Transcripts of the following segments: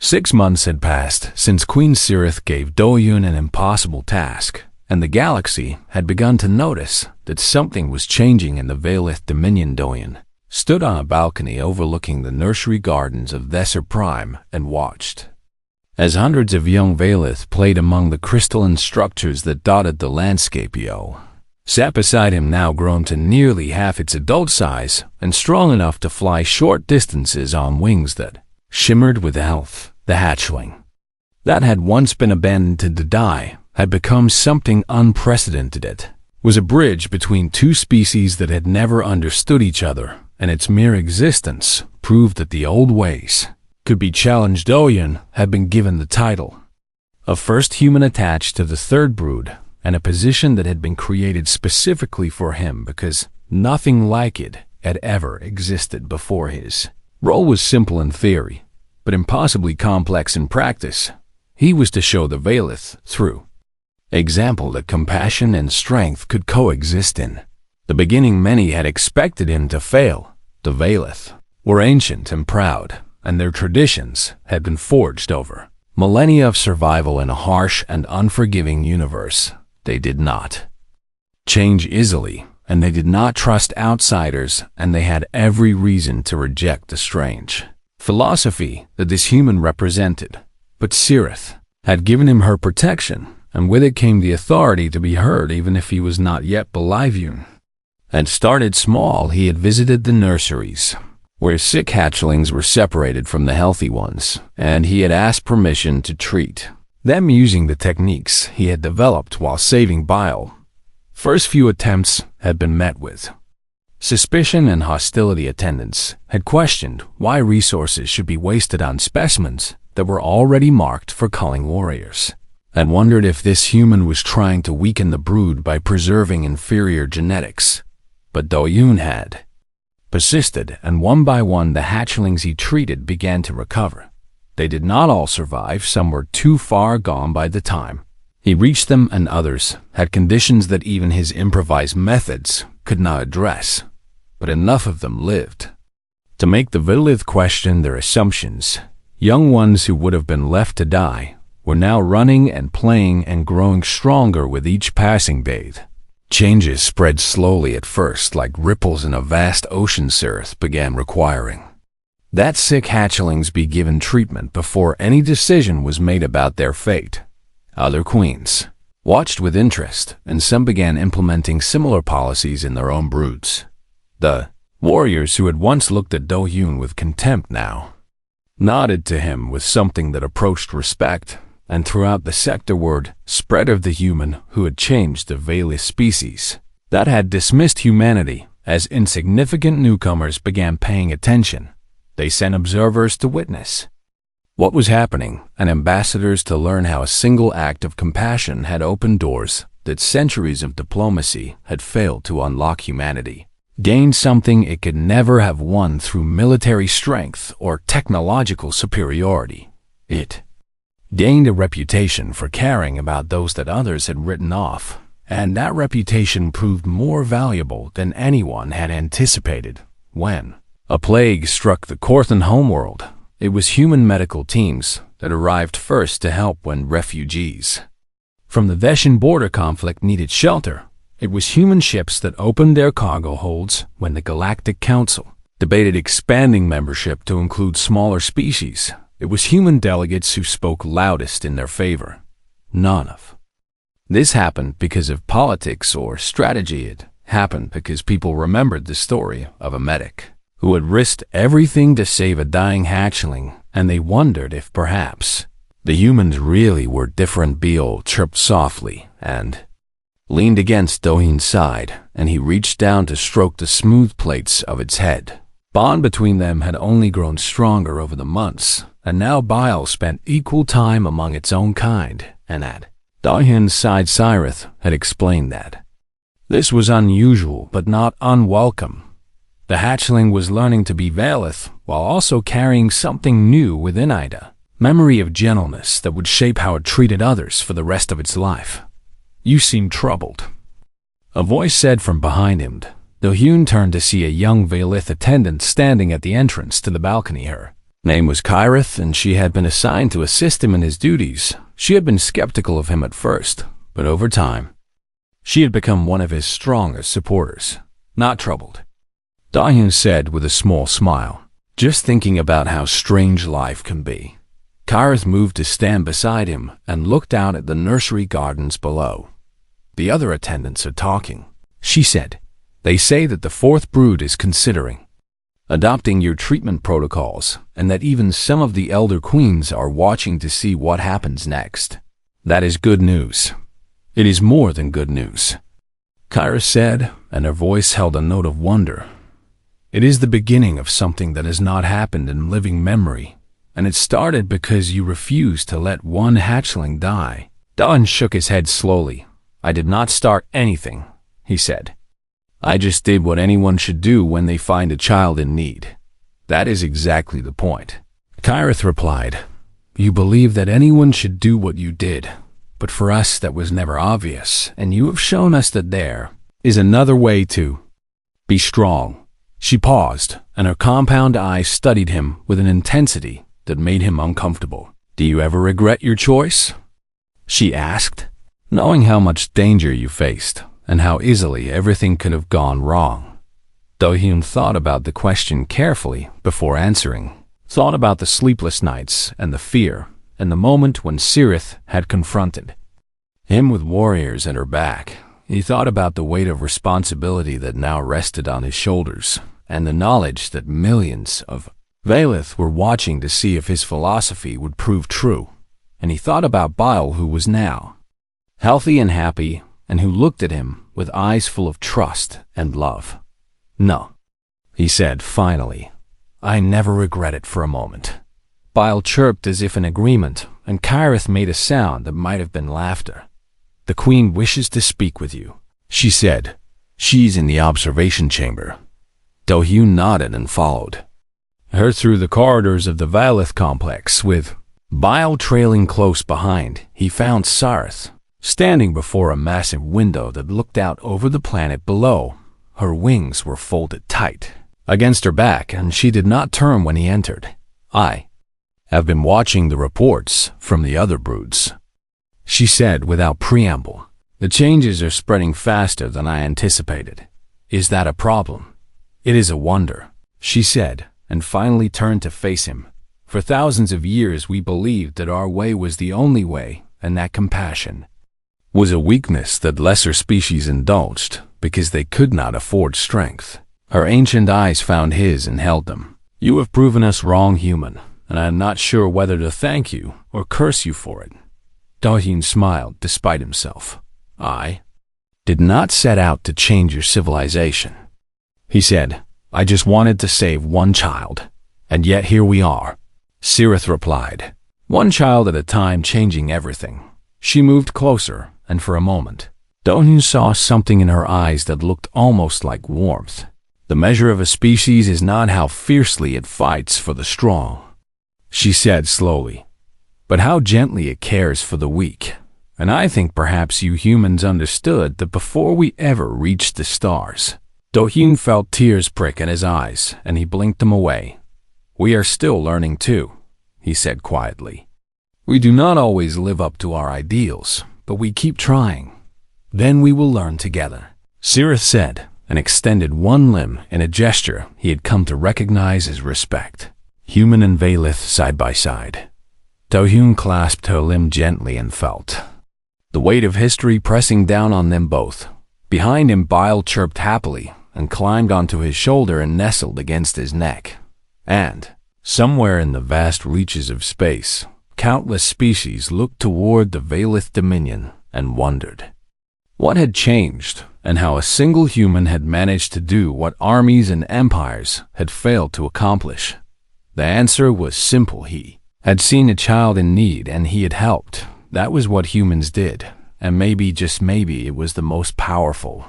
6 months had passed since Queen Cirith gave Do-Yun an impossible task, and the galaxy had begun to notice that something was changing in the Valith Dominion. Do-Yun stood on a balcony overlooking the nursery gardens of Thesser Prime and watched as hundreds of young Valith played among the crystalline structures that dotted the landscape. Yo sat beside him, now grown to nearly half its adult size and strong enough to fly short distances on wings that shimmered with health. The hatchling that had once been abandoned to die had become something unprecedented. It was a bridge between two species that had never understood each other, and its mere existence proved that the old ways could be challenged. Do-Yun had been given the title of first human attached to the third brood, and a position that had been created specifically for him because nothing like it had ever existed before. His role was simple in theory, but impossibly complex in practice. He was to show the Valith through example that compassion and strength could coexist. In the beginning, many had expected him to fail. The Valith were ancient and proud, and their traditions had been forged over millennia of survival in a harsh and unforgiving universe. They did not change easily, and they did not trust outsiders, and they had every reason to reject the strange philosophy that this human represented. But Cirith had given him her protection, and with it came the authority to be heard even if he was not yet Believing. And started small. He had visited the nurseries, where sick hatchlings were separated from the healthy ones, and he had asked permission to treat them using the techniques he had developed while saving bile. First few attempts had been met with suspicion and hostility. Attendants had questioned why resources should be wasted on specimens that were already marked for culling warriors, and wondered if this human was trying to weaken the brood by preserving inferior genetics. But Do-Yun had persisted, and one by one the hatchlings he treated began to recover. They did not all survive. Some were too far gone by the time he reached them, and others had conditions that even his improvised methods could not address. But enough of them lived to make the Valith question their assumptions. Young ones who would have been left to die were now running and playing and growing stronger with each passing day. Changes spread slowly at first, like ripples in a vast ocean. Cirith began requiring that sick hatchlings be given treatment before any decision was made about their fate. Other queens watched with interest, and some began implementing similar policies in their own broods. The warriors who had once looked at Do-Yun with contempt now nodded to him with something that approached respect, and throughout the sector word spread of the human who had changed the Valith species that had dismissed humanity as insignificant. Newcomers began paying attention. They sent observers to witness what was happening, and ambassadors to learn how a single act of compassion had opened doors that centuries of diplomacy had failed to unlock. Humanity gained something it could never have won through military strength or technological superiority. It gained a reputation for caring about those that others had written off, and that reputation proved more valuable than anyone had anticipated. When a plague struck the Korthan homeworld, it was human medical teams that arrived first to help when refugees from the Veshan border conflict needed shelter. It was human ships that opened their cargo holds when the Galactic Council debated expanding membership to include smaller species. It was human delegates who spoke loudest in their favor. None of this happened because of politics or strategy. It happened because people remembered the story of a medic who had risked everything to save a dying hatchling, and they wondered if perhaps the humans really were different. Beale chirped softly and leaned against Do-Yun's side, and he reached down to stroke the smooth plates of its head. Bond between them had only grown stronger over the months, and now Bile spent equal time among its own kind, and at Do-Yun's side Cirith had explained that this was unusual but not unwelcome. The hatchling was learning to be Valith while also carrying something new within Ida, memory of gentleness that would shape how it treated others for the rest of its life. "You seem troubled," a voice said from behind him. Do-Yun turned to see a young Valith attendant standing at the entrance to the balcony. Her Name was Kyrith, and she had been assigned to assist him in his duties. She had been skeptical of him at first, but over time, she had become one of his strongest supporters, not troubled. Da-hyun said with a small smile, just thinking about how strange life can be. Kyrith moved to stand beside him and looked out at the nursery gardens below. The other attendants are talking, she said. They say that the fourth brood is considering adopting your treatment protocols, and that even some of the elder queens are watching to see what happens next. That is good news. It is more than good news, Kyrith said, and her voice held a note of wonder. It is the beginning of something that has not happened in living memory, and it started because you refused to let one hatchling die. Da-hyun shook his head slowly. I did not start anything, he said. I just did what anyone should do when they find a child in need. That is exactly the point. Kyrith replied, You believe that anyone should do what you did, but for us that was never obvious, and you have shown us that there is another way to be strong. She paused, and her compound eyes studied him with an intensity that made him uncomfortable. Do you ever regret your choice? She asked, knowing how much danger you faced, and how easily everything could have gone wrong. Da-hyun thought about the question carefully before answering, thought about the sleepless nights and the fear, and the moment when Sirith had confronted him with warriors at her back. He thought about the weight of responsibility that now rested on his shoulders, and the knowledge that millions of Valith were watching to see if his philosophy would prove true. And he thought about Bile, who was now healthy and happy, and who looked at him with eyes full of trust and love. No, he said finally. I never regret it for a moment. Bile chirped as if in agreement, and Kyrith made a sound that might have been laughter. The queen wishes to speak with you, she said. She's in the observation chamber. Da-hyun nodded and followed her through the corridors of the Valith complex. With Bile trailing close behind, he found Sarith standing before a massive window that looked out over the planet below. Her wings were folded tight against her back, and she did not turn when he entered. I have been watching the reports from the other broods, she said without preamble. The changes are spreading faster than I anticipated. Is that a problem? It is a wonder, she said, and finally turned to face him. For thousands of years we believed that our way was the only way, and that compassion was a weakness that lesser species indulged because they could not afford strength. Her ancient eyes found his and held them. You have proven us wrong, human, and I am not sure whether to thank you or curse you for it. Da-hyun smiled despite himself. I did not set out to change your civilization, he said. I just wanted to save one child, and yet here we are. Sirith replied, one child at a time, changing everything. She moved closer, and for a moment, Da-hyun saw something in her eyes that looked almost like warmth. The measure of a species is not how fiercely it fights for the strong, she said slowly, but how gently it cares for the weak. And I think perhaps you humans understood that before we ever reached the stars. Da-hyun felt tears prick in his eyes, and he blinked them away. We are still learning too, he said quietly. We do not always live up to our ideals, but we keep trying. Then we will learn together, Sirith said, and extended one limb in a gesture he had come to recognize as respect. Human and Valith side by side. Da-hyun clasped her limb gently and felt the weight of history pressing down on them both. Behind him, Bile chirped happily and climbed onto his shoulder and nestled against his neck. And, somewhere in the vast reaches of space, countless species looked toward the Valith Dominion and wondered what had changed, and how a single human had managed to do what armies and empires had failed to accomplish. The answer was simple. He had seen a child in need and he had helped. That was what humans did, and maybe, just maybe, it was the most powerful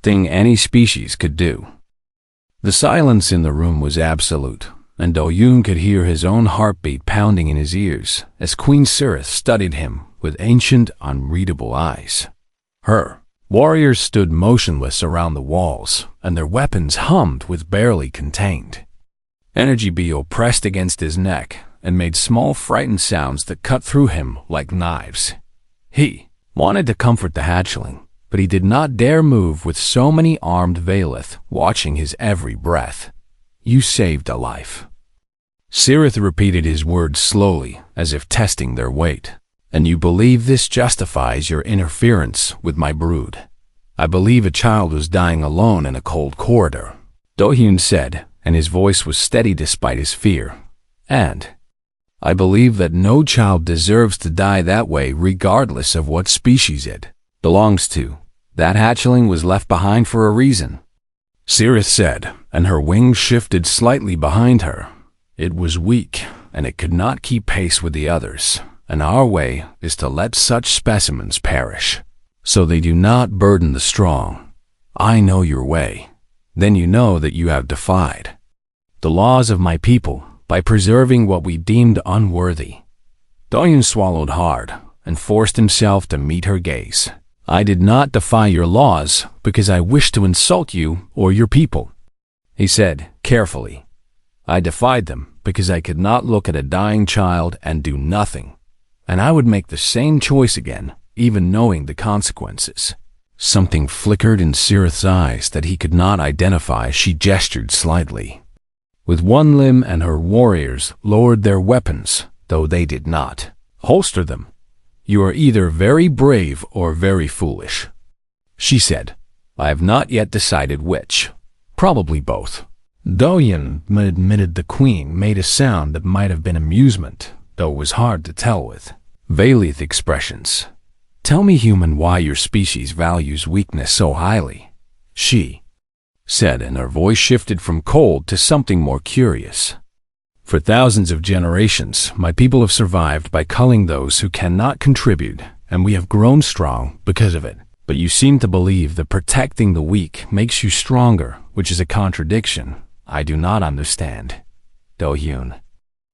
thing any species could do. The silence in the room was absolute, and Da-hyun could hear his own heartbeat pounding in his ears as Queen Sirith studied him with ancient, unreadable eyes. Her warriors stood motionless around the walls, and their weapons hummed with barely contained Energy Beale pressed against his neck and made small frightened sounds that cut through him like knives. He wanted to comfort the hatchling, but he did not dare move with so many armed Valeth watching his every breath. You saved a life. Cirith repeated his words slowly, as if testing their weight. And you believe this justifies your interference with my brood. I believe a child was dying alone in a cold corridor, Do-hyun said, and his voice was steady despite his fear. And I believe that no child deserves to die that way regardless of what species it belongs to. That hatchling was left behind for a reason, Cirith said, and her wings shifted slightly behind her. It was weak, and it could not keep pace with the others, and our way is to let such specimens perish, so they do not burden the strong. I know your way. Then you know that you have defied the laws of my people by preserving what we deemed unworthy. Do-hyun swallowed hard and forced himself to meet her gaze. I did not defy your laws because I wished to insult you or your people, he said carefully. I defied them because I could not look at a dying child and do nothing, and I would make the same choice again, even knowing the consequences. Something flickered in Cirith's eyes that he could not identify. She gestured slightly. With one limb, and her warriors lowered their weapons, though they did not holster them. You are either very brave or very foolish, she said. I have not yet decided which. Probably both. Do-hyun admitted the queen made a sound that might have been amusement, though it was hard to tell with Valeth expressions. Tell me, human, why your species values weakness so highly, she said, and her voice shifted from cold to something more curious. For thousands of generations, my people have survived by culling those who cannot contribute, and we have grown strong because of it. But you seem to believe that protecting the weak makes you stronger, which is a contradiction I do not understand. Do-hyun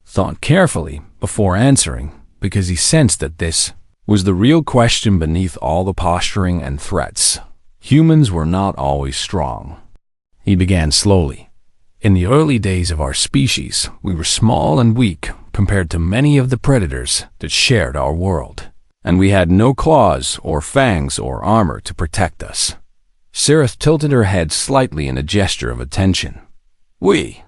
thought carefully before answering, because he sensed that this was the real question beneath all the posturing and threats. Humans were not always strong. He began slowly. In the early days of our species, we were small and weak compared to many of the predators that shared our world, and we had no claws or fangs or armor to protect us. Cirith tilted her head slightly in a gesture of attention. We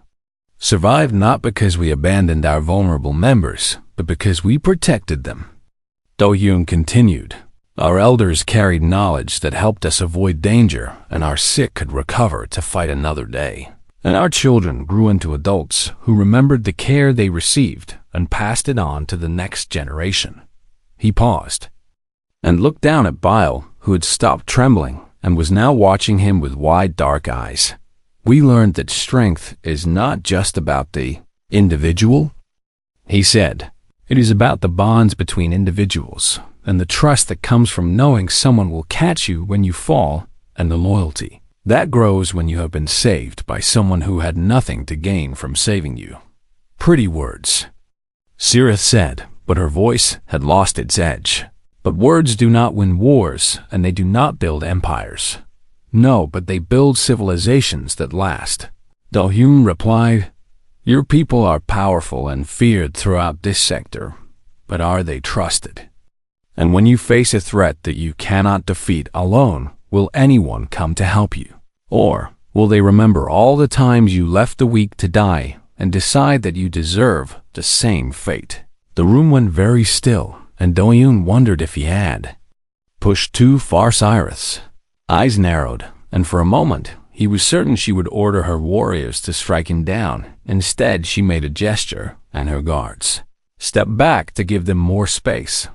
survived not because we abandoned our vulnerable members, but because we protected them. Do-hyun continued. Our elders carried knowledge that helped us avoid danger, and our sick could recover to fight another day. And our children grew into adults who remembered the care they received and passed it on to the next generation. He paused and looked down at Bile, who had stopped trembling and was now watching him with wide dark eyes. We learned that strength is not just about the individual, he said. It is about the bonds between individuals and the trust that comes from knowing someone will catch you when you fall, and the loyalty that grows when you have been saved by someone who had nothing to gain from saving you. Pretty words, Cirith said, but her voice had lost its edge. But words do not win wars, and they do not build empires. No, but they build civilizations that last. Do-hyun replied, Your people are powerful and feared throughout this sector, but are they trusted? And when you face a threat that you cannot defeat alone, will anyone come to help you? Or will they remember all the times you left the weak to die and decide that you deserve the same fate? The room went very still, and Do-hyun wondered if he had pushed too far. Cirith's eyes narrowed, and for a moment he was certain she would order her warriors to strike him down. Instead, she made a gesture, and her guards stepped back to give them more space.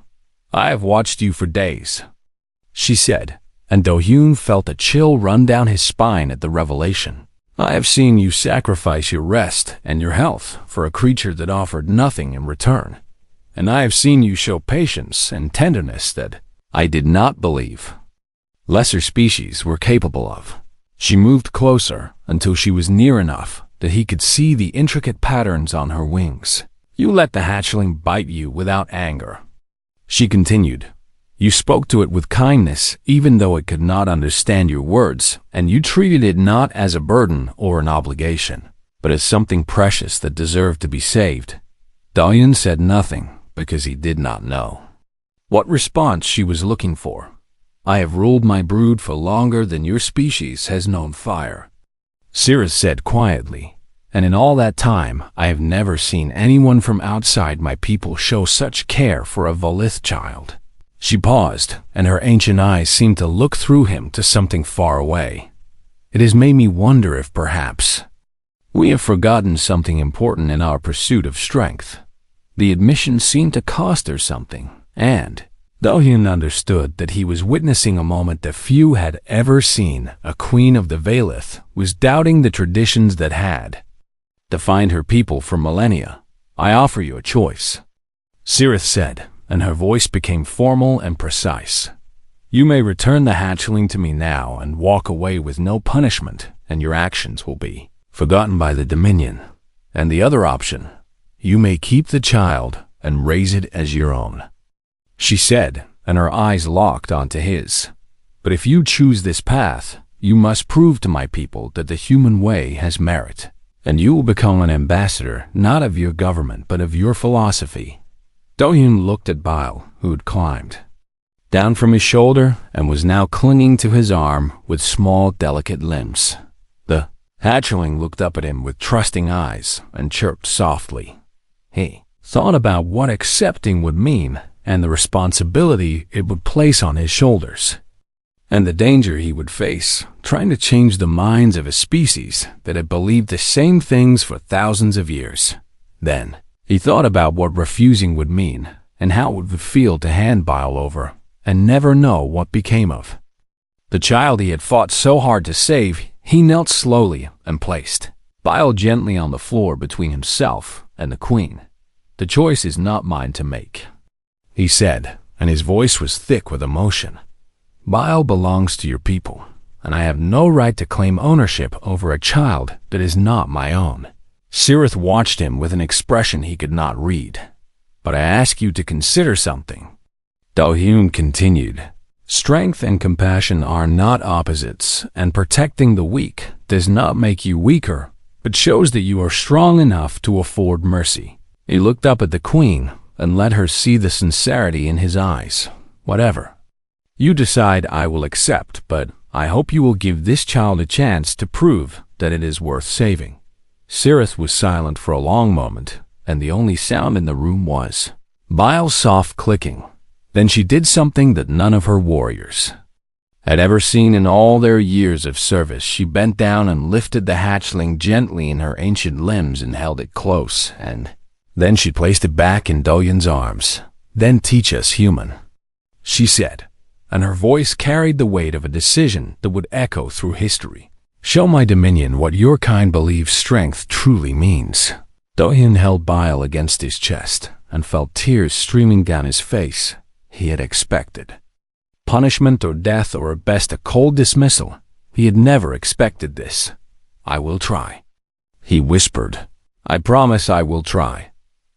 I have watched you for days, she said, and Do-hyun felt a chill run down his spine at the revelation. I have seen you sacrifice your rest and your health for a creature that offered nothing in return, and I have seen you show patience and tenderness that I did not believe lesser species were capable of. She moved closer until she was near enough that he could see the intricate patterns on her wings. You let the hatchling bite you without anger, she continued. You spoke to it with kindness, even though it could not understand your words, and you treated it not as a burden or an obligation. but as something precious that deserved to be saved. Do-hyun said nothing because he did not know what response she was looking for. I have ruled my brood for longer than your species has known fire, Cirith said quietly, and in all that time I have never seen anyone from outside my people show such care for a Volith child. She paused, and her ancient eyes seemed to look through him to something far away. It has made me wonder if perhaps we have forgotten something important in our pursuit of strength. The admission seemed to cost her something, and Do-hyun understood that he was witnessing a moment that few had ever seen. A queen of the Valith was doubting the traditions that had defined her people for millennia. I offer you a choice, Cirith said, and her voice became formal and precise. You may return the hatchling to me now and walk away with no punishment, and your actions will be forgotten by the Dominion. And the other option, you may keep the child and raise it as your own, she said, and her eyes locked onto his. But if you choose this path, you must prove to my people that the human way has merit, and you will become an ambassador not of your government but of your philosophy. Do-hyun looked at Bile, who had climbed down from his shoulder and was now clinging to his arm with small, delicate limbs. The hatchling looked up at him with trusting eyes and chirped softly. He thought about what accepting would mean and the responsibility it would place on his shoulders, and the danger he would face trying to change the minds of a species that had believed the same things for thousands of years. Then he thought about what refusing would mean and how it would feel to hand Bile over and never know what became of the child he had fought so hard to save. He knelt slowly and placed Bile gently on the floor between himself and the queen. The choice is not mine to make, he said, and his voice was thick with emotion. Bile belongs to your people, and I have no right to claim ownership over a child that is not my own. Cirith watched him with an expression he could not read. But I ask you to consider something, Do-hyun continued. Strength and compassion are not opposites, and protecting the weak does not make you weaker, but shows that you are strong enough to afford mercy. He looked up at the queen and let her see the sincerity in his eyes. Whatever you decide, I will accept, but I hope you will give this child a chance to prove that it is worth saving. Cirith was silent for a long moment, and the only sound in the room was Bile's soft clicking. Then she did something that none of her warriors had ever seen in all their years of service. She bent down and lifted the hatchling gently in her ancient limbs and held it close, and then she placed it back in Do-hyun's arms. Then teach us human, she said, and her voice carried the weight of a decision that would echo through history. Show my dominion what your kind believes strength truly means. Do-hyun held Bile against his chest and felt tears streaming down his face. He had expected punishment or death, or at best a cold dismissal. He had never expected this. I will try, he whispered. I promise I will try.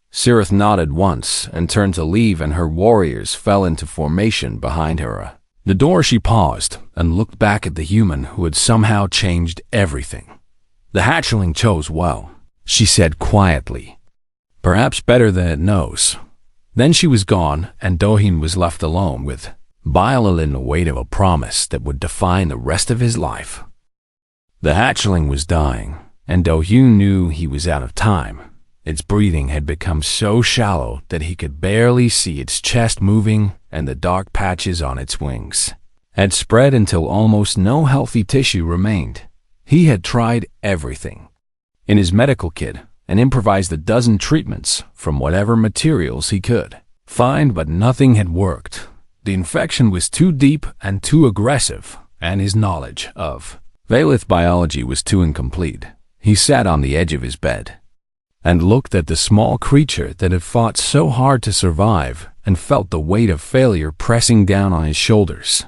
Cirith nodded once and turned to leave, and her warriors fell into formation behind her. The door she paused and looked back at the human who had somehow changed everything. The hatchling chose well, she said quietly. Perhaps better than it knows. Then she was gone, and Do-hyun was left alone with Bile in the weight of a promise that would define the rest of his life. The hatchling was dying, and Do-hyun knew he was out of time. Its breathing had become so shallow that he could barely see its chest moving, and the dark patches on its wings had spread until almost no healthy tissue remained. He had tried everything in his medical kit and improvised a dozen treatments from whatever materials he could find, but nothing had worked. The infection was too deep and too aggressive, and his knowledge of Valith biology was too incomplete. He sat on the edge of his bed and looked at the small creature that had fought so hard to survive and felt the weight of failure pressing down on his shoulders.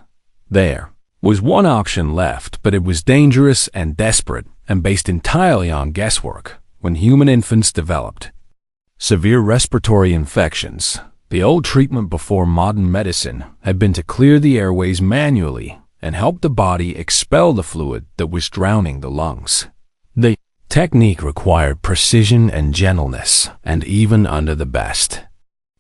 There was one option left, but it was dangerous and desperate and based entirely on guesswork. When human infants developed severe respiratory infections, the old treatment before modern medicine had been to clear the airways manually and help the body expel the fluid that was drowning the lungs. The Technique required precision and gentleness, and even under the best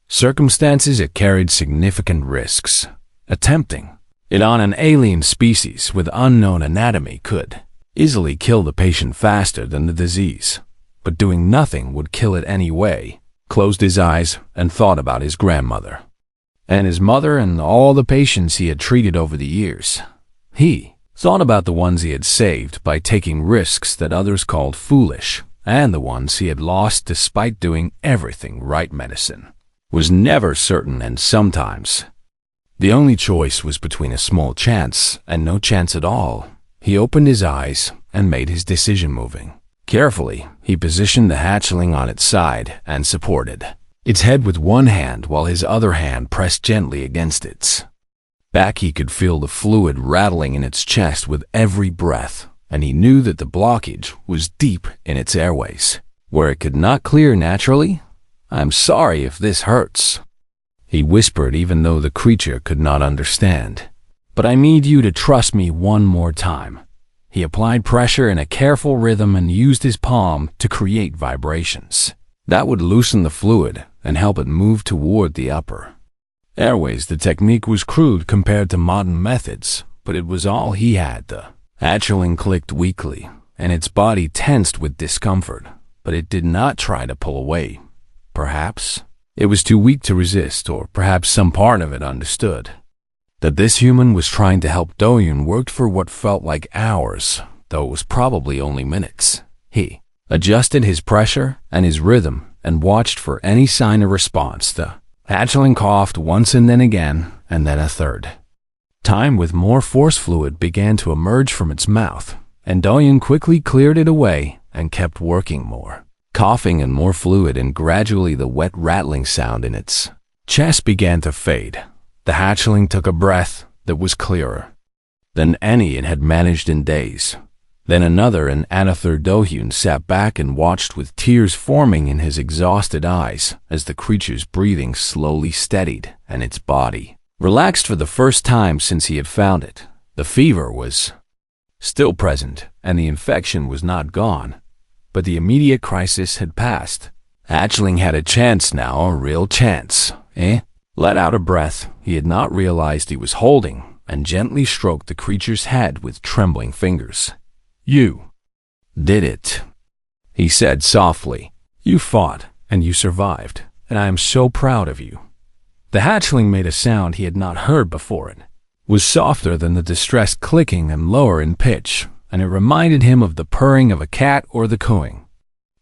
circumstances, it carried significant risks. Attempting it on an alien species with unknown anatomy could easily kill the patient faster than the disease, but doing nothing would kill it anyway. Closed his eyes and thought about his grandmother and his mother and all the patients he had treated over the years. He thought about the ones he had saved by taking risks that others called foolish, and the ones he had lost despite doing everything right. Medicine was never certain, and sometimes the only choice was between a small chance and no chance at all. He opened his eyes and made his decision. Moving carefully, he positioned the hatchling on its side and supported its head with one hand while his other hand pressed gently against its back. He could feel the fluid rattling in its chest with every breath, and he knew that the blockage was deep in its airways, where it could not clear naturally. "I'm sorry if this hurts," he whispered, even though the creature could not understand. "But I need you to trust me one more time." He applied pressure in a careful rhythm and used his palm to create vibrations that would loosen the fluid and help it move toward the upper airways. The technique was crude compared to modern methods, but it was all he had. The hatchling clicked weakly, and its body tensed with discomfort, but it did not try to pull away. Perhaps it was too weak to resist, or perhaps some part of it understood that this human was trying to help. Do-yoon worked for what felt like hours, though it was probably only minutes. He adjusted his pressure and his rhythm and watched for any sign of response. The hatchling coughed once and then again, and then a third time with more force. Fluid began to emerge from its mouth, and Do-yoon quickly cleared it away and kept working. More coughing and more fluid, and gradually the wet rattling sound in its chest began to fade. The hatchling took a breath that was clearer than any it had managed in days. Then another and a third. Do-yoon sat back and watched with tears forming in his exhausted eyes as the creature's breathing slowly steadied and its body relaxed for the first time since he had found it. The fever was still present and the infection was not gone, but the immediate crisis had passed. Hatchling had a chance now, a real chance. Let out a breath he had not realized he was holding and gently stroked the creature's head with trembling fingers. "You did it," he said softly. "You fought and you survived, and I am so proud of you." The hatchling made a sound he had not heard before. It was softer than the distressed clicking and lower in pitch, and it reminded him of the purring of a cat or the cooing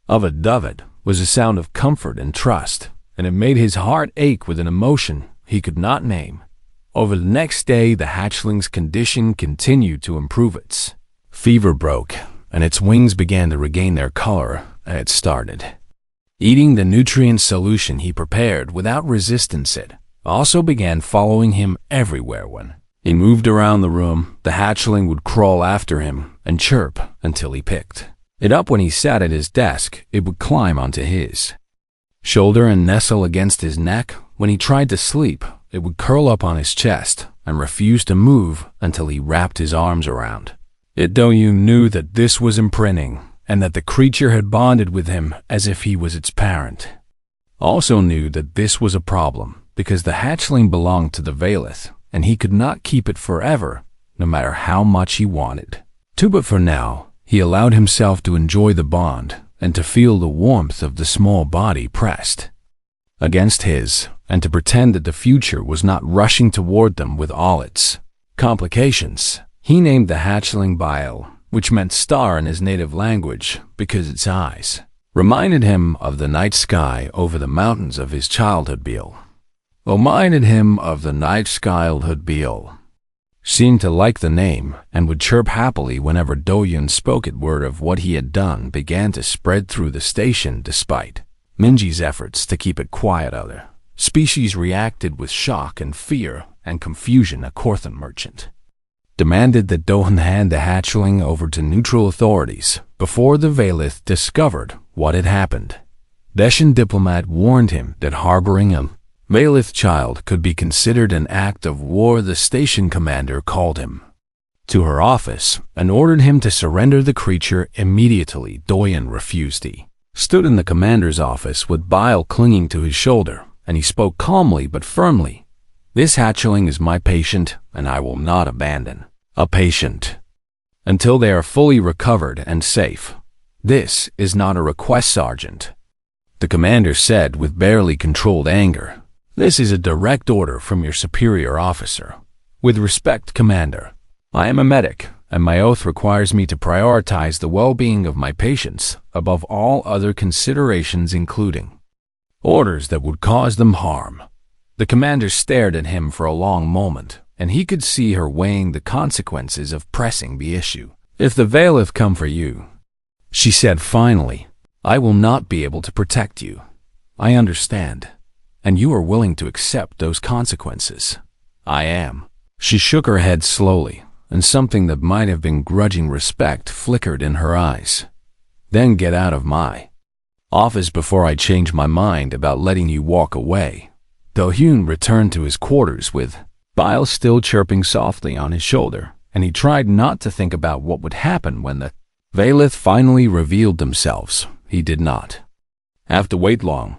of a dove. It was a sound of comfort and trust, and it made his heart ache with an emotion he could not name. Over the next day, the hatchling's condition continued to improve. Its fever broke, and its wings began to regain their color, and it started eating the nutrient solution he prepared without resistance. It also began following him everywhere. When he moved around the room, the hatchling would crawl after him and chirp until he picked it up. When he sat at his desk, it would climb onto his shoulder and nestle against his neck. When he tried to sleep, it would curl up on his chest and refuse to move until he wrapped his arms around it. Do-yoon knew that this was imprinting, and that the creature had bonded with him as if he was its parent. Also knew that this was a problem, because the hatchling belonged to the Valeth, and he could not keep it forever, no matter how much he wanted to. But for now, he allowed himself to enjoy the bond and to feel the warmth of the small body pressed against his, and to pretend that the future was not rushing toward them with all its complications. He named the hatchling Bile, which meant star in his native language, because its eyes reminded him of the night sky over the mountains of his childhood. Beal seemed to like the name and would chirp happily whenever Do-yoon spoke it. Word of what he had done began to spread through the station despite Minji's efforts to keep it quiet. Other species reacted with shock and fear and confusion. A Korthan merchant demanded that Do-yoon hand the hatchling over to neutral authorities before the Valeth discovered what had happened. Deshan diplomat warned him that harboring a Valeth child could be considered an act of war. The station commander called him to her office and ordered him to surrender the creature immediately. Doyen refused. He stood in the commander's office with Bile clinging to his shoulder, and he spoke calmly but firmly. This hatchling is my patient, and I will not abandon a patient until they are fully recovered and safe. This is not a request, Sergeant, the commander said with barely controlled anger. This is a direct order from your superior officer. With respect, Commander, I am a medic, and my oath requires me to prioritize the well-being of my patients above all other considerations, including orders that would cause them harm. The commander stared at him for a long moment, and he could see her weighing the consequences of pressing the issue. If the Valeth come for you, she said finally, I will not be able to protect you. I understand, and you are willing to accept those consequences. I am. She shook her head slowly, and something that might have been grudging respect flickered in her eyes. Then get out of my office before I change my mind about letting you walk away. Do-hyun returned to his quarters with Bile still chirping softly on his shoulder, and he tried not to think about what would happen when the Valeth finally revealed themselves. He did not have to wait long.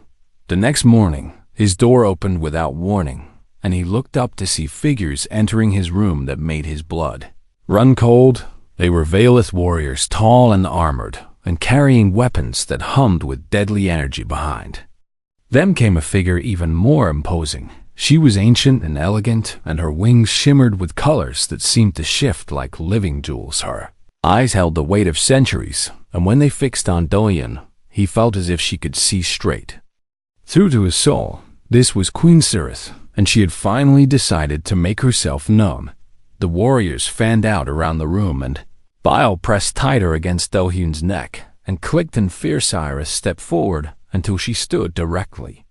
The next morning, his door opened without warning, and he looked up to see figures entering his room that made his blood run cold. They were Valeth warriors, tall and armored, and carrying weapons that hummed with deadly energy behind them came a figure even more imposing. She was ancient and elegant, and her wings shimmered with colors that seemed to shift like living jewels. Her eyes held the weight of centuries, and when they fixed on Do-hyun, he felt as if she could see straight through to his soul. This was Queen Sirith, and she had finally decided to make herself known. The warriors fanned out around the room, and Bile pressed tighter against Do-hyun's neck and clicked, and fierce Iris stepped forward until she stood directly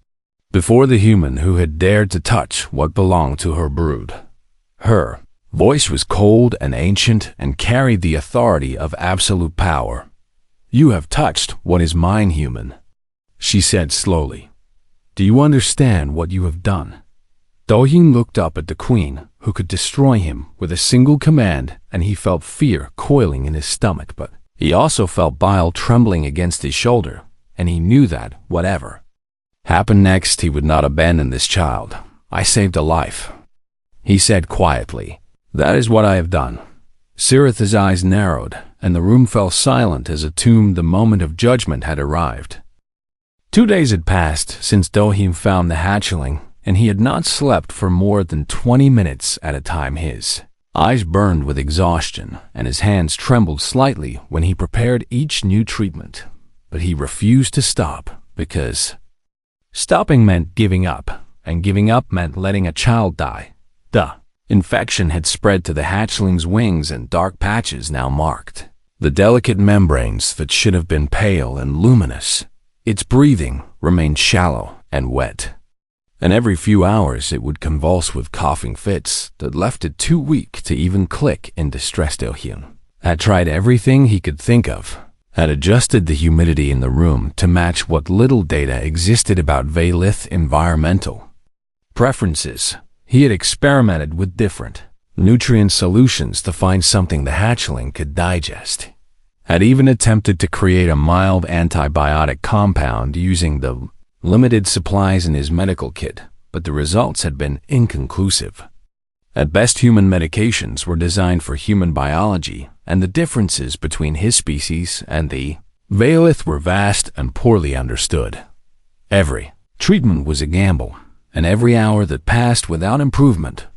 before the human who had dared to touch what belonged to her brood. Her voice was cold and ancient and carried the authority of absolute power. You have touched what is mine, human, she said slowly. Do you understand what you have done? Do-hyun looked up at the queen, who could destroy him with a single command, and he felt fear coiling in his stomach, but he also felt Bile trembling against his shoulder, and he knew that, whatever happened next, he would not abandon this child. I saved a life, he said quietly. That is what I have done. Sirith's eyes narrowed, and the room fell silent as a tomb. The moment of judgment had arrived. 2 days had passed since Do-hyun found the hatchling, and he had not slept for more than 20 minutes at a time. His eyes burned with exhaustion, and his hands trembled slightly when he prepared each new treatment. But he refused to stop, because stopping meant giving up, and giving up meant letting a child die. The infection had spread to the hatchling's wings, and dark patches now marked the delicate membranes that should have been pale and luminous. Its breathing remained shallow and wet, and every few hours it would convulse with coughing fits that left it too weak to even click in distress. Do-hyun had tried everything he could think of, had adjusted the humidity in the room to match what little data existed about Valeth environmental preferences. He had experimented with different nutrient solutions to find something the hatchling could digest, had even attempted to create a mild antibiotic compound using the limited supplies in his medical kit, but the results had been inconclusive. At best, human medications were designed for human biology, and the differences between his species and the Valeth were vast and poorly understood. Every treatment was a gamble, and every hour that passed without improvement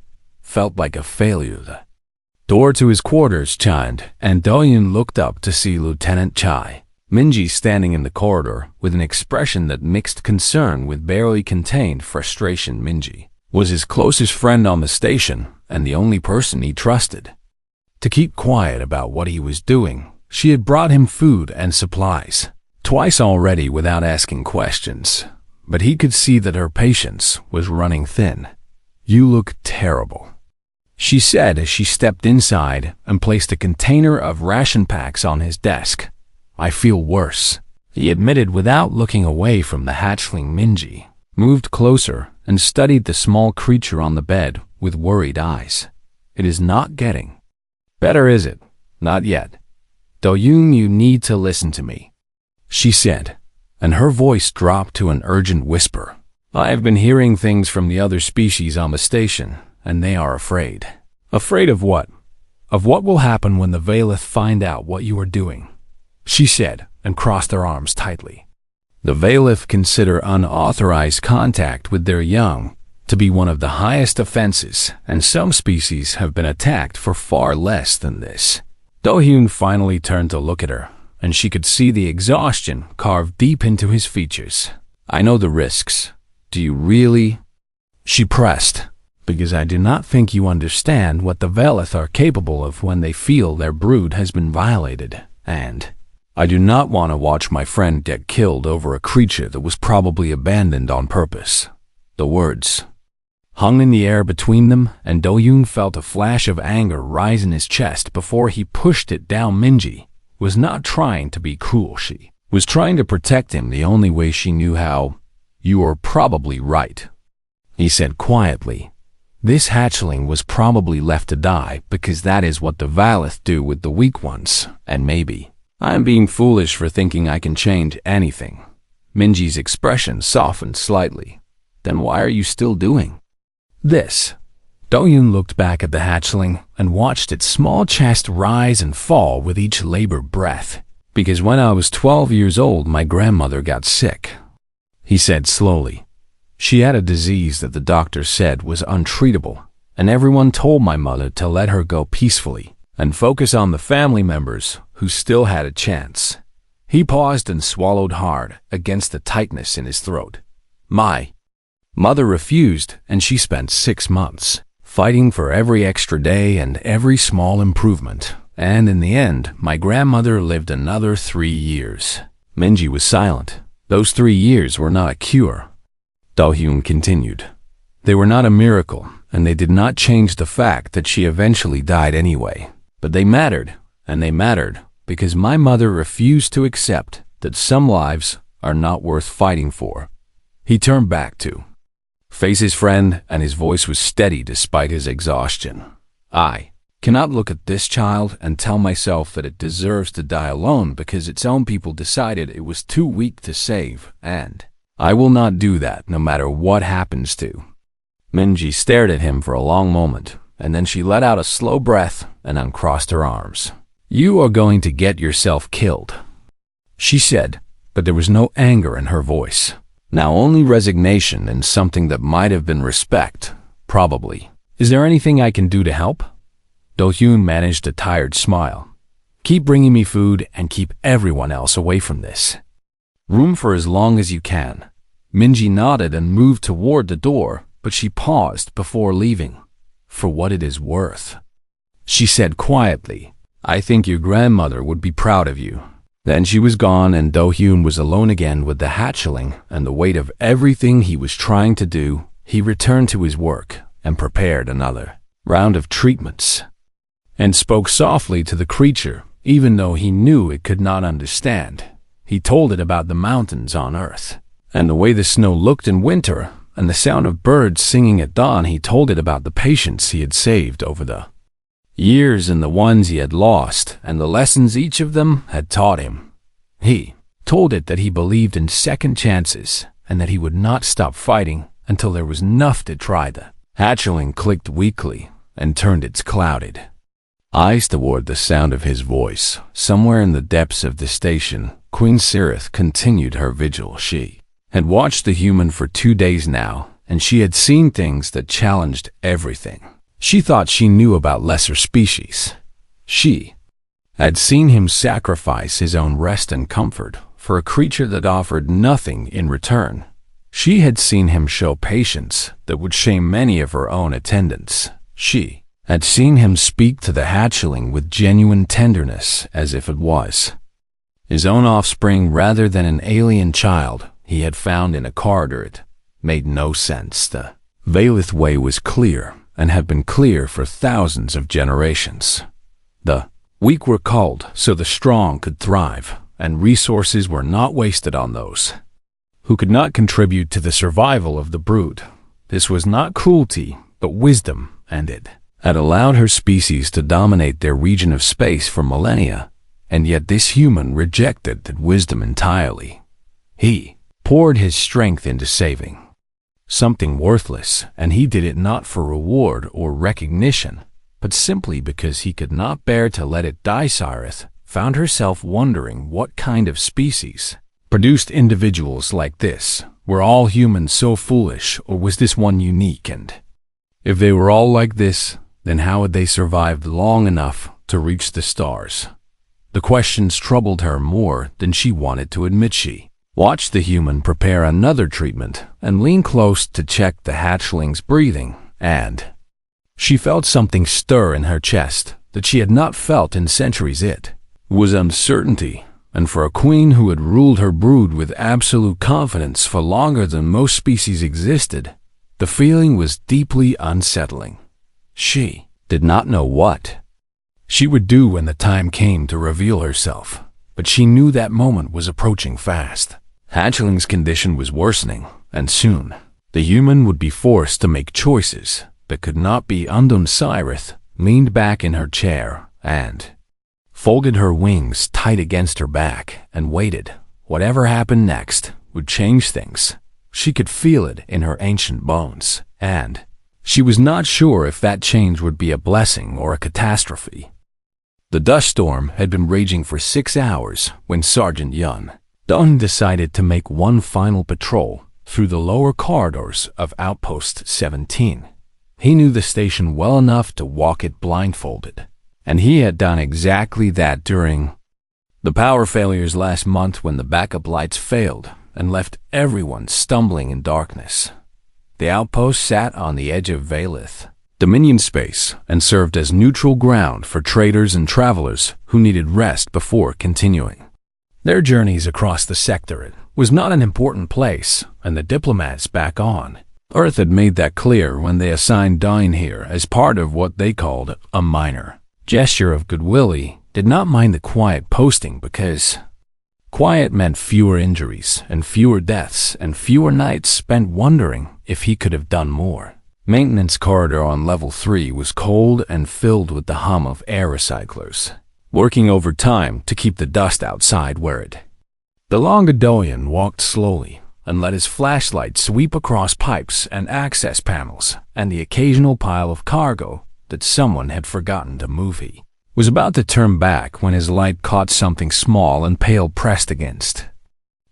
felt like a failure. The door to his quarters chimed, and Do-hyun looked up to see Lieutenant Chai Minji standing in the corridor with an expression that mixed concern with barely contained frustration. Minji was his closest friend on the station and the only person he trusted to keep quiet about what he was doing. She had brought him food and supplies twice already without asking questions, but he could see that her patience was running thin. You look terrible, she said as she stepped inside and placed a container of ration packs on his desk. I feel worse, he admitted without looking away from the hatchling. Minji moved closer and studied the small creature on the bed with worried eyes. It is not getting Better is it? Not yet. Do-yoon, you need to listen to me, she said, and her voice dropped to an urgent whisper. I have been hearing things from the other species on the station, and they are afraid. Afraid of what? Of what will happen when the Valeth find out what you are doing, she said, and crossed her arms tightly. The Valeth consider unauthorized contact with their young to be one of the highest offenses, and some species have been attacked for far less than this. Do-hyun finally turned to look at her, and she could see the exhaustion carved deep into his features. I know the risks. Do you really? She pressed, because I do not think you understand what the Valeth are capable of when they feel their brood has been violated, and I do not want to watch my friend get killed over a creature that was probably abandoned on purpose. The words hung in the air between them, and Do-yoon felt a flash of anger rise in his chest before he pushed it down. Minji was not trying to be cruel. She was trying to protect him the only way she knew how. You are probably right, he said quietly. This hatchling was probably left to die because that is what the Valeth do with the weak ones, and maybe I am being foolish for thinking I can change anything. Minji's expression softened slightly. Then why are you still doing this? Do-yoon looked back at the hatchling and watched its small chest rise and fall with each labored breath. Because when I was 12 years old, my grandmother got sick, he said slowly. She had a disease that the doctor said was untreatable, and everyone told my mother to let her go peacefully and focus on the family members who still had a chance. He paused and swallowed hard against the tightness in his throat. My mother refused, and she spent 6 months fighting for every extra day and every small improvement. And in the end, my grandmother lived another 3 years. Minji was silent. Those 3 years were not a cure, Do-hyun continued. They were not a miracle, and they did not change the fact that she eventually died anyway. But they mattered, and they mattered because my mother refused to accept that some lives are not worth fighting for. He turned back to face his friend, and his voice was steady despite his exhaustion. I cannot look at this child and tell myself that it deserves to die alone because its own people decided it was too weak to save, and I will not do that no matter what happens to. Minji stared at him for a long moment, and then she let out a slow breath and uncrossed her arms. You are going to get yourself killed, she said, but there was no anger in her voice. Now only resignation and something that might have been respect, probably. Is there anything I can do to help? Do-hyun managed a tired smile. Keep bringing me food and keep everyone else away from this room for as long as you can. Minji nodded and moved toward the door, but she paused before leaving. For what it is worth, she said quietly, I think your grandmother would be proud of you. Then she was gone, and Do-hyun was alone again with the hatchling and the weight of everything he was trying to do. He returned to his work and prepared another round of treatments and spoke softly to the creature, even though he knew it could not understand. He told it about the mountains on Earth and the way the snow looked in winter and the sound of birds singing at dawn. He told it about the patients he had saved over the years and the ones he had lost and the lessons each of them had taught him. He told it that he believed in second chances and that he would not stop fighting until there was enough to try. The hatchling clicked weakly and turned its clouded eyes toward the sound of his voice. Somewhere in the depths of the station, Queen Sirith continued her vigil. She had watched the human for 2 days now, and she had seen things that challenged everything she thought she knew about lesser species. She had seen him sacrifice his own rest and comfort for a creature that offered nothing in return. She had seen him show patience that would shame many of her own attendants. She had seen him speak to the hatchling with genuine tenderness as if it was his own offspring rather than an alien child he had found in a corridor. It made no sense. The Valeth way was clear and had been clear for thousands of generations. The weak were culled so the strong could thrive, and resources were not wasted on those who could not contribute to the survival of the brood. This was not cruelty, but wisdom, and it had allowed her species to dominate their region of space for millennia, and yet this human rejected that wisdom entirely. He poured his strength into saving something worthless, and he did it not for reward or recognition, but simply because he could not bear to let it die. Cyrith found herself wondering what kind of species produced individuals like this. Were all humans so foolish, or was this one unique? And if they were all like this, then how had they survived long enough to reach the stars? The questions troubled her more than she wanted to admit. She watched the human prepare another treatment and lean close to check the hatchling's breathing, and she felt something stir in her chest that she had not felt in centuries. It was uncertainty, and for a queen who had ruled her brood with absolute confidence for longer than most species existed, the feeling was deeply unsettling. She did not know what she would do when the time came to reveal herself, but she knew that moment was approaching fast. Hatchling's condition was worsening, and soon the human would be forced to make choices that could not be undone. Cyrith leaned back in her chair and folded her wings tight against her back and waited. Whatever happened next would change things. She could feel it in her ancient bones, and she was not sure if that change would be a blessing or a catastrophe. The dust storm had been raging for 6 hours when Sergeant Yun Dunn decided to make one final patrol through the lower corridors of Outpost 17. He knew the station well enough to walk it blindfolded, and he had done exactly that during the power failures last month when the backup lights failed and left everyone stumbling in darkness. The outpost sat on the edge of Valith Dominion space and served as neutral ground for traders and travelers who needed rest before continuing their journeys across the sector. It was not an important place, and the diplomats back on Earth had made that clear when they assigned Dine here as part of what they called a minor gesture of goodwill. He did not mind the quiet posting because quiet meant fewer injuries and fewer deaths and fewer nights spent wondering if he could have done more. Maintenance corridor on level 3 was cold and filled with the hum of air recyclers working overtime to keep the dust outside where it. The Longadolian walked slowly and let his flashlight sweep across pipes and access panels and the occasional pile of cargo that someone had forgotten to move. He was about to turn back when his light caught something small and pale pressed against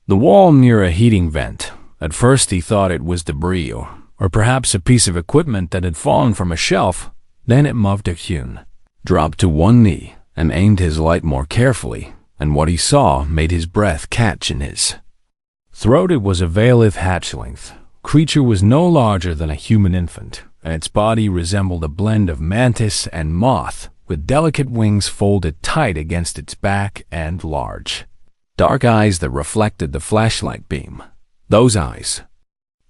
the wall near a heating vent. At first he thought it was debris or perhaps a piece of equipment that had fallen from a shelf. Then it moved. Hyun dropped to one knee and aimed his light more carefully, and what he saw made his breath catch in his throat. It was a Valith hatchling. Creature was no larger than a human infant, and its body resembled a blend of mantis and moth, with delicate wings folded tight against its back and large, dark eyes that reflected the flashlight beam. Those eyes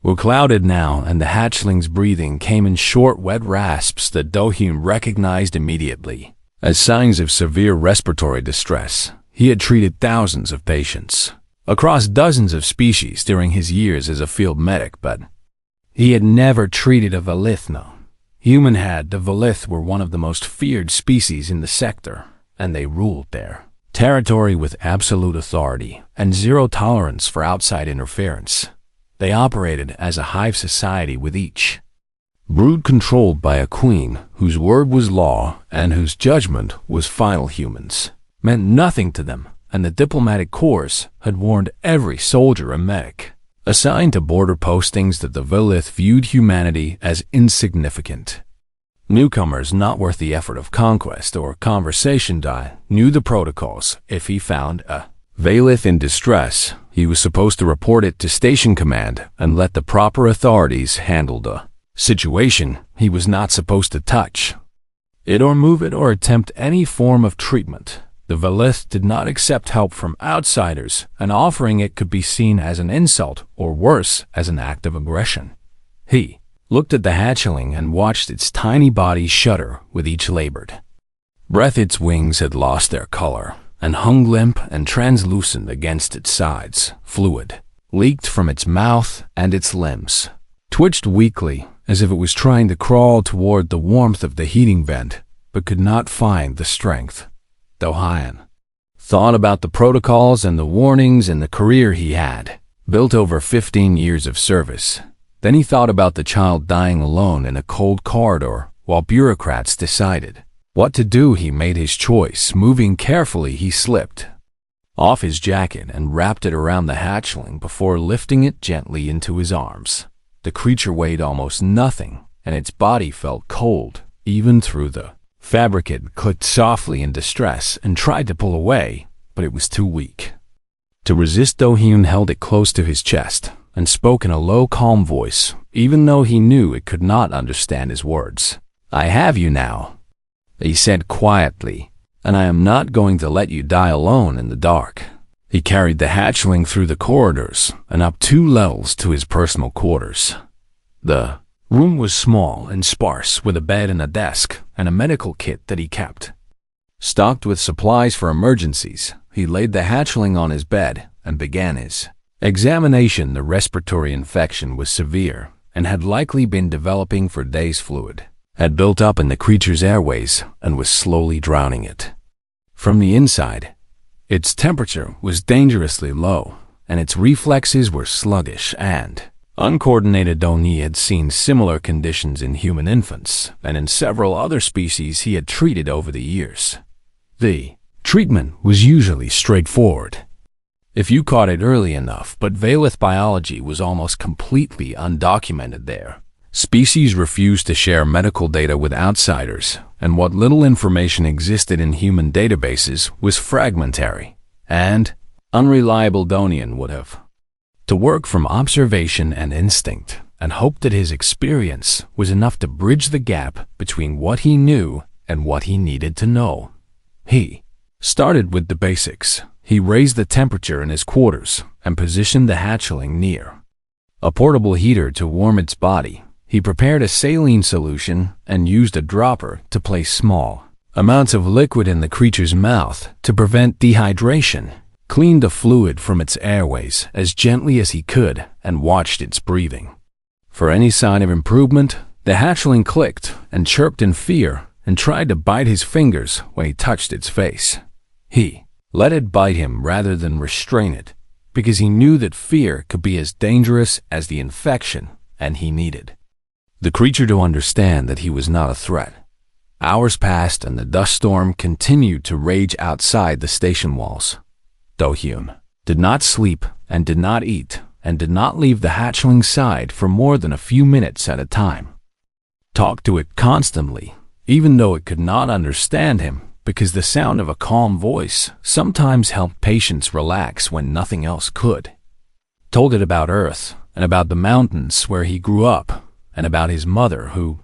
were clouded now, and the hatchling's breathing came in short, wet rasps that Do-hyun recognized immediately as signs of severe respiratory distress. He had treated thousands of patients across dozens of species during his years as a field medic, but he had never treated a Valith. No human had. The Valith were one of the most feared species in the sector, and they ruled their territory with absolute authority and zero tolerance for outside interference. They operated as a hive society, with each brood controlled by a queen whose word was law and whose judgment was final. Humans meant nothing to them, and the diplomatic corps had warned every soldier and medic assigned to border postings that the Valith viewed humanity as insignificant newcomers not worth the effort of conquest or conversation. Dai knew the protocols. If he found a Valith in distress, he was supposed to report it to station command and let the proper authorities handle the situation. He was not supposed to touch it or move it or attempt any form of treatment. The Valith did not accept help from outsiders, and offering it could be seen as an insult or worse, as an act of aggression. He looked at the hatchling and watched its tiny body shudder with each labored breath. Its wings had lost their color and hung limp and translucent against its sides. Fluid leaked from its mouth, and its limbs twitched weakly as if it was trying to crawl toward the warmth of the heating vent, but could not find the strength. Do-hyun thought about the protocols and the warnings and the career he had, built over 15 years of service. Then he thought about the child dying alone in a cold corridor while bureaucrats decided what to do. He made his choice. Moving carefully, he slipped off his jacket and wrapped it around the hatchling before lifting it gently into his arms. The creature weighed almost nothing, and its body felt cold, even through the fabric. It clicked softly in distress and tried to pull away, but it was too weak to resist. Do-hyun held it close to his chest and spoke in a low, calm voice, even though he knew it could not understand his words. "I have you now," he said quietly, "and I am not going to let you die alone in the dark." He carried the hatchling through the corridors and up 2 levels to his personal quarters. The room was small and sparse, with a bed and a desk and a medical kit that he kept stocked with supplies for emergencies. He laid the hatchling on his bed and began his examination. The respiratory infection was severe and had likely been developing for days. Fluid had built up in the creature's airways and was slowly drowning it. From the inside, its temperature was dangerously low, and its reflexes were sluggish and uncoordinated. Donnie had seen similar conditions in human infants and in several other species he had treated over the years. The treatment was usually straightforward if you caught it early enough, but Valith biology was almost completely undocumented there. Species refused to share medical data with outsiders, and what little information existed in human databases was fragmentary and unreliable. Donian would have to work from observation and instinct and hoped that his experience was enough to bridge the gap between what he knew and what he needed to know. He started with the basics. He raised the temperature in his quarters and positioned the hatchling near a portable heater to warm its body. He prepared a saline solution and used a dropper to place small amounts of liquid in the creature's mouth to prevent dehydration, cleaned the fluid from its airways as gently as he could, and watched its breathing. For any sign of improvement, the hatchling clicked and chirped in fear and tried to bite his fingers when he touched its face. He let it bite him rather than restrain it, because he knew that fear could be as dangerous as the infection, and he needed the creature to understand that he was not a threat. Hours passed and the dust storm continued to rage outside the station walls. Do-hyun did not sleep and did not eat and did not leave the hatchling's side for more than a few minutes at a time. Talked to it constantly, even though it could not understand him, because the sound of a calm voice sometimes helped patients relax when nothing else could. Told it about Earth and about the mountains where he grew up, and about his mother who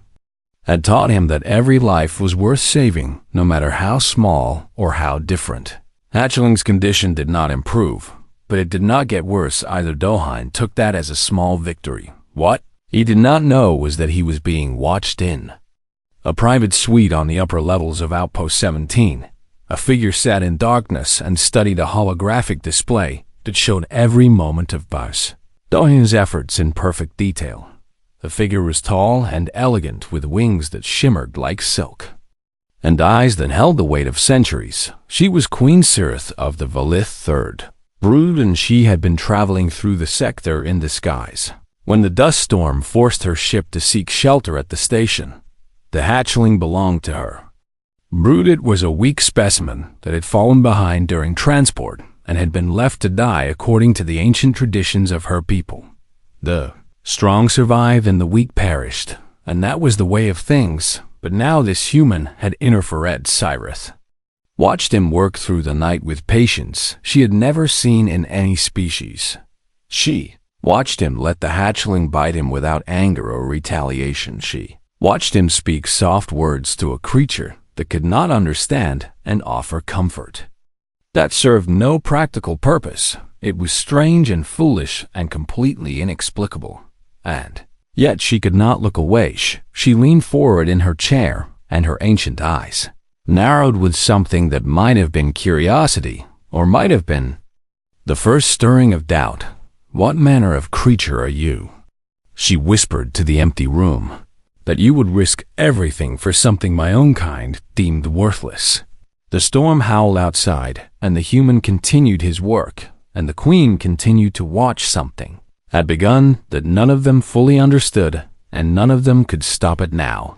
had taught him that every life was worth saving, no matter how small or how different. Hatchling's condition did not improve, but it did not get worse either. Do-hyun took that as a small victory. What he did not know was that he was being watched in a private suite on the upper levels of Outpost 17. A figure sat in darkness and studied a holographic display that showed every moment of Do-hyun's efforts in perfect detail. The figure was tall and elegant, with wings that shimmered like silk and eyes that held the weight of centuries. She was Queen Sirith of the Valith Third Brood, and she had been traveling through the sector in disguise. When the dust storm forced her ship to seek shelter at the station, the hatchling belonged to her. Brood, it was a weak specimen that had fallen behind during transport and had been left to die according to the ancient traditions of her people. The strong survived and the weak perished, and that was the way of things. But now this human had interfered. Sirith watched him work through the night with patience she had never seen in any species. She watched him let the hatchling bite him without anger or retaliation. She watched him speak soft words to a creature that could not understand and offer comfort. That served no practical purpose. It was strange and foolish and completely inexplicable. And yet she could not look away. She leaned forward in her chair, and her ancient eyes narrowed with something that might have been curiosity, or might have been the first stirring of doubt. "What manner of creature are you?" she whispered to the empty room, "that you would risk everything for something my own kind deemed worthless." The storm howled outside, and the human continued his work, and the queen continued to watch something had begun that none of them fully understood, and none of them could stop it now.